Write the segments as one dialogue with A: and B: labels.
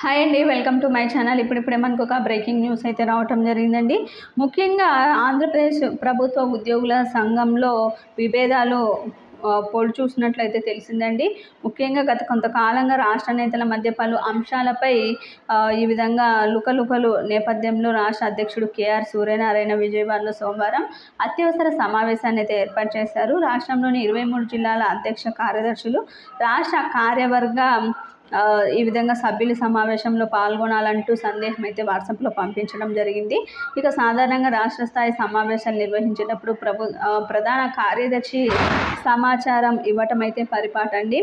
A: Hi అండి, welcome to my channel. ఇప్పుడిప్పుడే మనకు ఒక బ్రేకింగ్ న్యూస్ అయితే రావటం జరిగిందండి. ముఖ్యంగా ఆంధ్రప్రదేశ్ ప్రభుత్వ ఉద్యోగుల సంఘంలో విభేదాలు పోల్ చూసినట్లయితే తెలిసిందండి. ముఖ్యంగా గత కొంతకాలంగా రాష్ట్ర నేతల మధ్య పలు అంశాలపై ఈ విధంగా లుకలుకలు నేపథ్యంలో రాష్ట్ర అధ్యక్షుడు కేఆర్ సూర్యనారాయణ విజయవాడలో సోమవారం అత్యవసర సమావేశాన్ని అయితే ఏర్పాటు చేశారు. రాష్ట్రంలోని 23 జిల్లాల అధ్యక్ష కార్యదర్శులు, రాష్ట్ర కార్యవర్గ ఈ విధంగా సభ్యుల సమావేశంలో పాల్గొనాలంటూ సందేహం అయితే వాట్సాప్లో పంపించడం జరిగింది. ఇక సాధారణంగా రాష్ట్ర స్థాయి సమావేశాలు నిర్వహించేటప్పుడు ప్రధాన కార్యదర్శి సమాచారం ఇవ్వటం అయితే పరిపాటండి.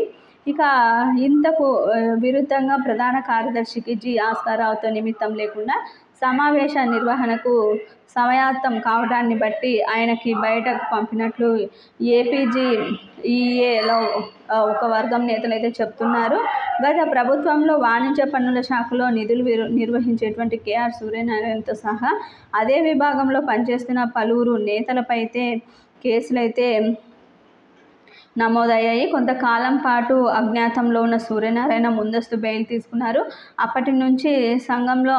A: ఇక ఇంతకు విరుద్ధంగా ప్రధాన కార్యదర్శికి జి ఆస్కారావుతో నిమిత్తం లేకుండా సమావేశ నిర్వహణకు సమయాత్తం కావడాన్ని బట్టి ఆయనకి బయటకు పంపినట్లు ఏపీజీఈఏలో ఒక వర్గం నేతలు అయితే చెప్తున్నారు. గత ప్రభుత్వంలో వాణిజ్య పన్నుల శాఖలో నిధులు నిర్వహించేటువంటి కేఆర్ సూర్యనారాయణతో సహా అదే విభాగంలో పనిచేస్తున్న పలువురు నేతలపై అయితే కేసులైతే నమోదయ్యాయి. కొంతకాలం పాటు అజ్ఞాతంలో ఉన్న సూర్యనారాయణ ముందస్తు బెయిల్ తీసుకున్నారు. అప్పటి నుంచి సంఘంలో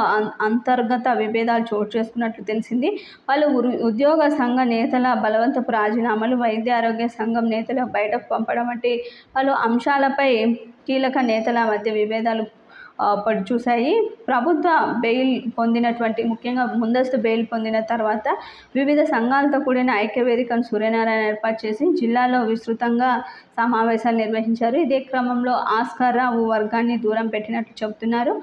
A: అంతర్గత విభేదాలు చోటు చేసుకున్నట్లు తెలిసింది. పలు ఉద్యోగ సంఘ నేతల బలవంతపు రాజీనామాలు, వైద్య ఆరోగ్య సంఘం నేతలు బయటకు పంపడం వంటి పలు అంశాలపై కీలక నేతల మధ్య విభేదాలు చూశాయి. ప్రభుత్వ బెయిల్ పొందినటువంటి ముఖ్యంగా ముందస్తు బెయిల్ పొందిన తర్వాత వివిధ సంఘాలతో కూడిన ఐక్యవేదికను సూర్యనారాయణ ఏర్పాటు చేసి జిల్లాలో విస్తృతంగా సమావేశాలు నిర్వహించారు. ఇదే క్రమంలో ఆస్కార్రావు వర్గాన్ని దూరం పెట్టినట్లు చెబుతున్నారు.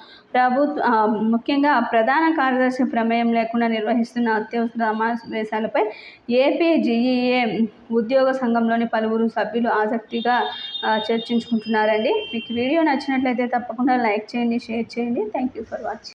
A: ముఖ్యంగా ప్రధాన కార్యదర్శి ప్రమేయం లేకుండా నిర్వహిస్తున్న అత్యవసర సమావేశాలపై ఏపీజీఈఏ ఉద్యోగ సంఘంలోని పలువురు సభ్యులు ఆసక్తిగా చర్చించుకుంటున్నారండి. మీకు వీడియో నచ్చినట్లయితే తప్పకుండా లైక్ చేయండి, షేర్ చేయండి. Thank you for watching.